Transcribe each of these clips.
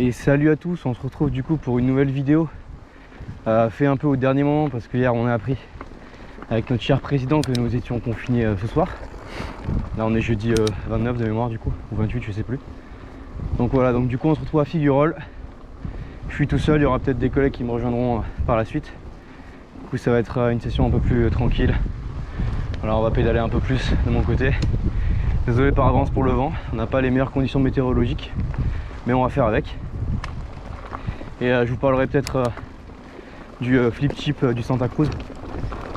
Et salut à tous, on se retrouve du coup pour une nouvelle vidéo fait un peu au dernier moment parce que hier on a appris avec notre cher président que nous étions confinés ce soir. Là on est jeudi 29 de mémoire du coup, ou 28 je sais plus. Donc voilà, donc du coup on se retrouve à Figuerolles. Je suis tout seul, il y aura peut-être des collègues qui me rejoindront par la suite. Du coup ça va être une session un peu plus tranquille. Alors on va pédaler un peu plus de mon côté. Désolé par avance pour le vent, on n'a pas les meilleures conditions météorologiques, mais on va faire avec. Et je vous parlerai peut-être du flip chip du Santa Cruz,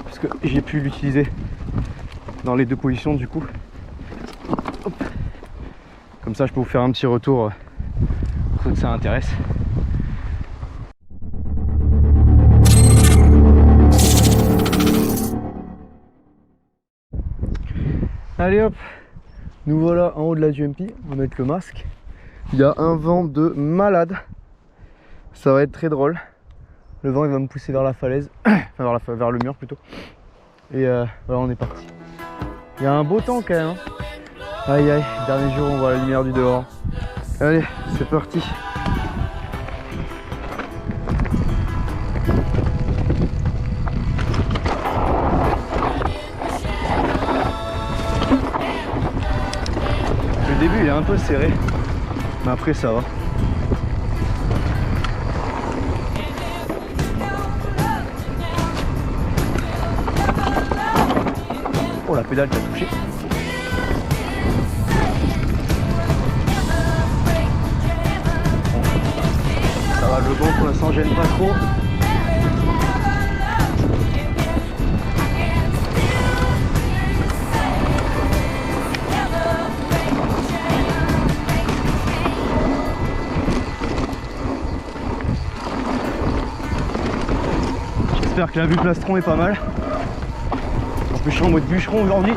parce que j'ai pu l'utiliser dans les deux positions du coup. Hop. Comme ça je peux vous faire un petit retour pour ceux que ça intéresse. Allez hop, nous voilà en haut de la JMP, on va mettre le masque. Il y a un vent de malade, ça va être très drôle. Le vent il va me pousser vers la falaise, enfin vers le mur plutôt. Et voilà, on est parti. Il y a un beau temps quand même, hein. Aïe aïe, dernier jour on voit la lumière du dehors. Allez, c'est parti. Le début il est un peu serré, mais après ça va. Oh, la pédale qui a touché. Ça va, le vent pour l'instant gêne pas trop. J'espère que la vue plastron est pas mal. En plus je suis en mode bûcheron aujourd'hui.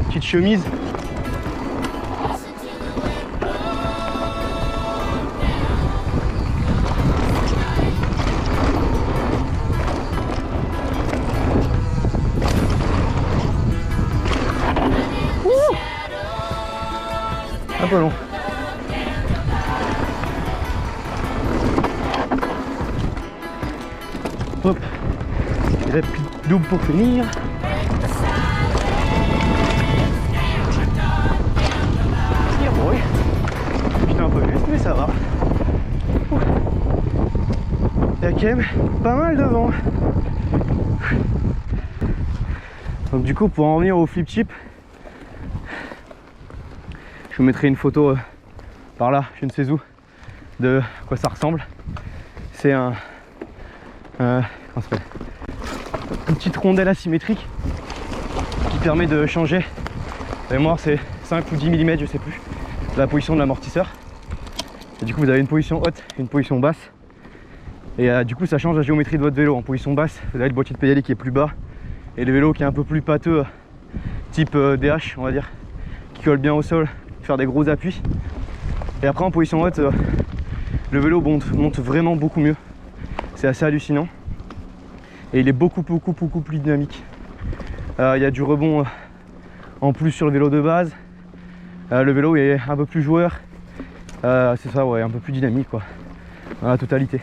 Petite chemise. Un peu long. Hop. Et la petite double pour finir. Oui. J'étais un peu vite, mais ça va. Il y a quand même pas mal de vent. Donc du coup, pour en revenir au flip chip, je vous mettrai une photo par là, je ne sais où, de quoi ça ressemble. C'est comment ça s'appelle, une petite rondelle asymétrique qui permet de changer, de mémoire c'est 5 ou 10 mm, je sais plus, la position de l'amortisseur. Et du coup vous avez une position haute et une position basse. Et du coup ça change la géométrie de votre vélo. En position basse, vous avez le boîtier de pédalier qui est plus bas et le vélo qui est un peu plus pâteux, type DH on va dire, qui colle bien au sol, faire des gros appuis. Et après en position haute, le vélo monte vraiment beaucoup mieux. C'est assez hallucinant. Et il est beaucoup plus dynamique. Il y a du rebond en plus sur le vélo de base. Le vélo est un peu plus joueur. C'est ça, ouais, un peu plus dynamique quoi. Dans la totalité.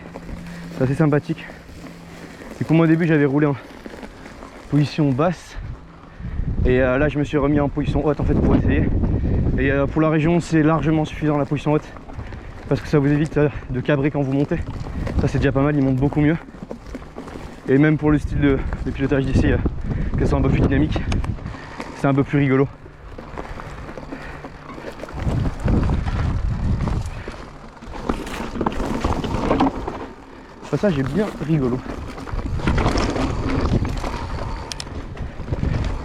C'est assez sympathique. Du coup moi au début j'avais roulé en position basse. Et là je me suis remis en position haute en fait pour essayer. Et pour la région c'est largement suffisant la position haute. Parce que ça vous évite de cabrer quand vous montez. Ça c'est déjà pas mal, il monte beaucoup mieux. Et même pour le style de pilotage d'ici, que c'est un peu plus dynamique, c'est un peu plus rigolo. Ça j'ai bien rigolo.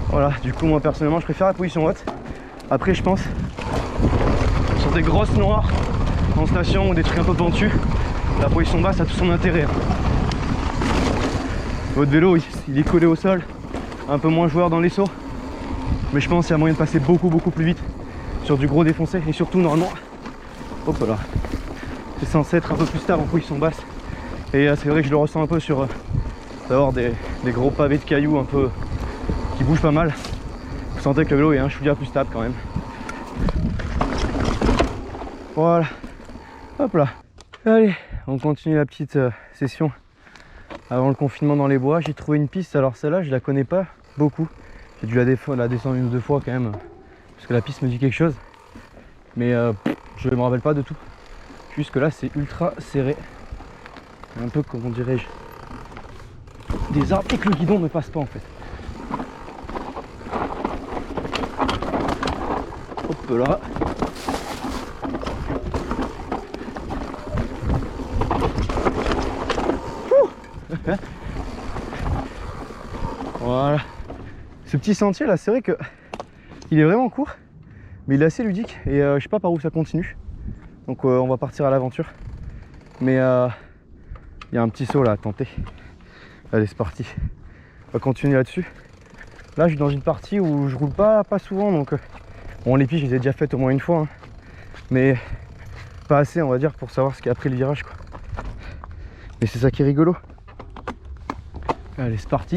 Voilà, du coup moi personnellement je préfère la position haute. Après je pense sur des grosses noires en station ou des trucs un peu pentus, la position basse a tout son intérêt. Votre vélo il est collé au sol, un peu moins joueur dans les sauts, mais je pense qu'il y a moyen de passer beaucoup plus vite sur du gros défoncé. Et surtout normalement, hop là, c'est censé être un peu plus stable en position basse. Et c'est vrai que je le ressens un peu sur d'avoir des gros pavés de cailloux un peu qui bougent pas mal. Vous sentez que le vélo est un chouïa plus stable quand même. Voilà. Hop là. Allez, on continue la petite session avant le confinement dans les bois. J'ai trouvé une piste, alors celle-là je la connais pas beaucoup. J'ai dû la descendre une ou deux fois quand même, parce que la piste me dit quelque chose. Mais je me rappelle pas de tout. Juste que là c'est ultra serré. Un peu comment dirais-je, des arbres et que le guidon ne passe pas en fait. Hop là. Voilà. Ce petit sentier là, c'est vrai que il est vraiment court, mais il est assez ludique et je sais pas par où ça continue. Donc on va partir à l'aventure. Mais il y a un petit saut là à tenter. Allez, c'est parti. On va continuer là-dessus. Là, je suis dans une partie où je roule pas souvent, donc bon, les piges, je les ai déjà faites au moins une fois, hein, mais pas assez, on va dire, pour savoir ce qu'il y a après le virage, quoi. Mais c'est ça qui est rigolo. Allez, c'est parti.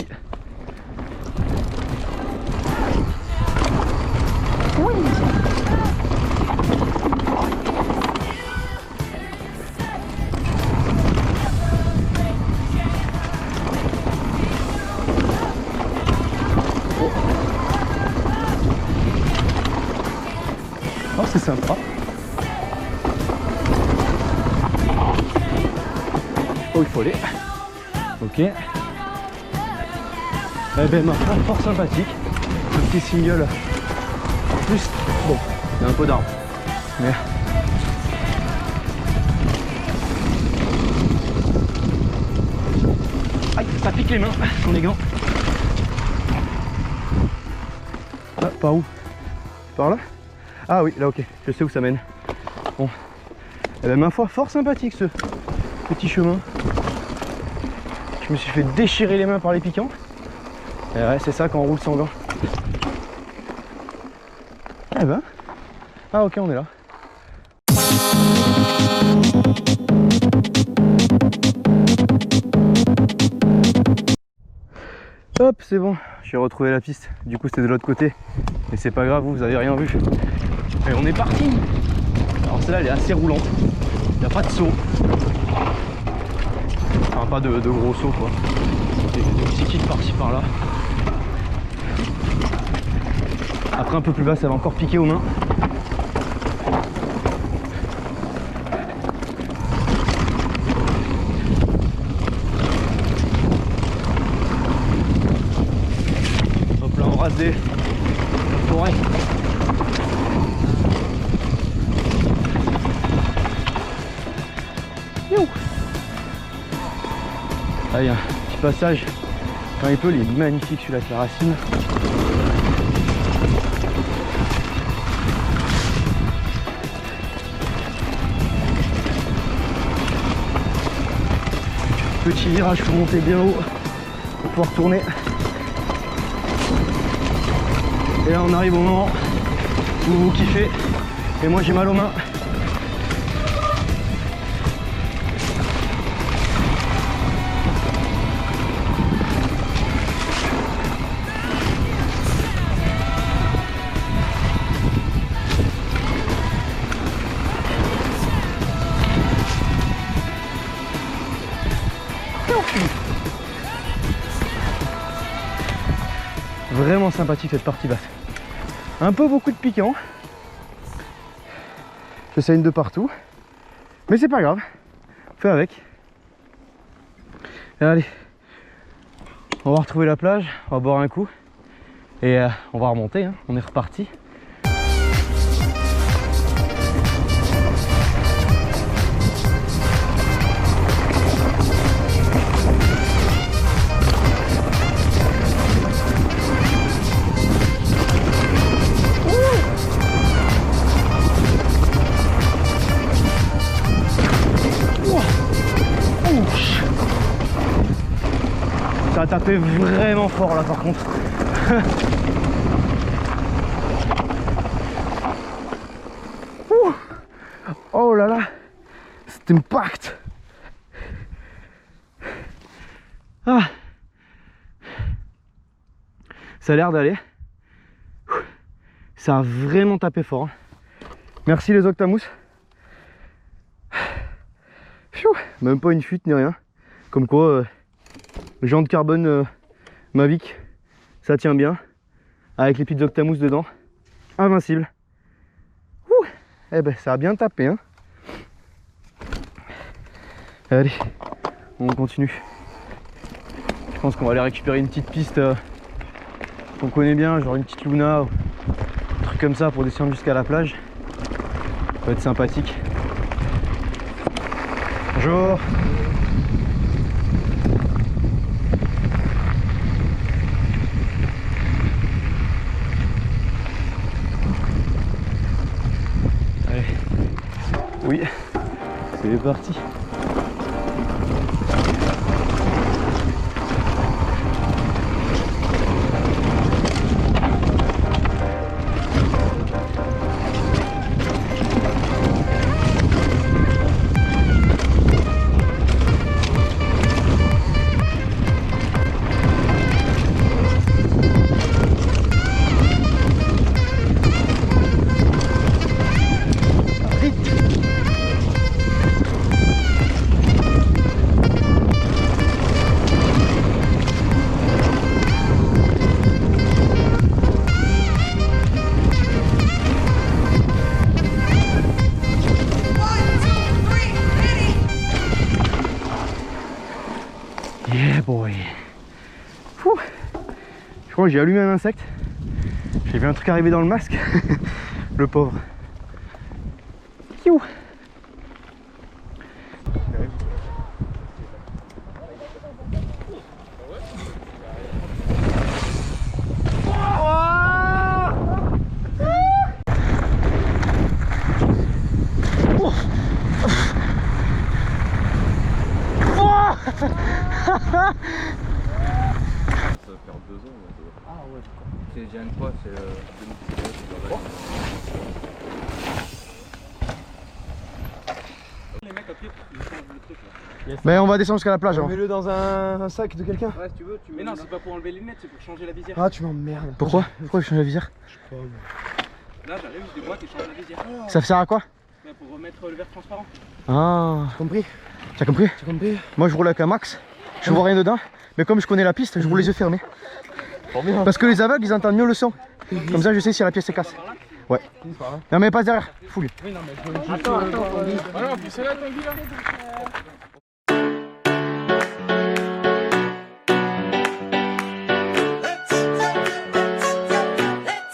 Oui. Oh, c'est sympa. Oh, il faut aller. Ok. Eh ben, ma foi, fort sympathique. Le petit single. En plus, bon, il y a un peu d'arbre. Mais. Aïe, ça pique les mains sur les gants. Ah, par où? Par là? Ah oui, là, ok, je sais où ça mène. Bon. Eh ben, ma foi, fort sympathique ce petit chemin. Je me suis fait déchirer les mains par les piquants. Et ouais, c'est ça quand on roule sans gants. Eh ben. Ah ok, on est là. Hop, c'est bon, j'ai retrouvé la piste. Du coup, c'était de l'autre côté. Mais c'est pas grave, vous avez rien vu. Et on est parti. Alors celle-là, elle est assez roulante. Il n'y a pas de saut. Enfin, pas de gros sauts, quoi. Des petits kicks par-ci par-là. Après, un peu plus bas, ça va encore piquer aux mains. Hop là, on rase la forêt. Là, il y a un petit passage. Quand il peut, il est magnifique celui-là avec la racine. Petit virage pour monter bien haut pour pouvoir tourner. Et là on arrive au moment où vous kiffez et moi j'ai mal aux mains. Vraiment sympathique cette partie basse. Un peu beaucoup de piquants. Je saigne de partout. Mais c'est pas grave. On fait avec. Et allez. On va retrouver la plage. On va boire un coup. Et on va remonter. Hein. On est reparti. Ça a tapé vraiment fort là par contre. Oh là là, cet impact. Ah. Ça a l'air d'aller. Ça a vraiment tapé fort. Merci les Octamous. Pfiou, même pas une fuite ni rien. Comme quoi, géant de carbone Mavic, ça tient bien. Avec les petites Octamous dedans. Invincible. Ouh, eh ben ça a bien tapé hein. Allez, on continue. Je pense qu'on va aller récupérer une petite piste qu'on connaît bien, genre une petite Luna ou un truc comme ça pour descendre jusqu'à la plage. Ça va être sympathique. Bonjour. Allez. Oui, c'est parti. Yeah boy. Ouh. Je crois que j'ai allumé un insecte. J'ai vu un truc arriver dans le masque. Le pauvre. Youh. Ça va faire 2 ans. Ah ouais, d'accord. C'est Gen 3, c'est 2019. Les mecs à pied, ils changent le truc là. Yes. Mais on va descendre jusqu'à la plage. Mets-le dans un sac de quelqu'un. Ouais, si tu veux, tu mets. Mais non, c'est pas pour enlever les lunettes, c'est pour changer la visière. Ah, tu m'emmerdes. Pourquoi? Pourquoi je change la visière? Je sais pas. Là, j'arrive, je déboîte et je change la visière. Ça sert à quoi? Ouais, pour remettre le verre transparent. Ah, T'as compris? t'as compris? T'as compris? Moi je roule avec un max, je vois rien dedans, mais comme je connais la piste, je roule les yeux fermés. Parce que les aveugles ils entendent mieux le son. Comme ça je sais si la pièce est casse. Ouais. Non mais passe derrière, fouille. Attends, attends. Ah non, puis c'est là, Tanguy là.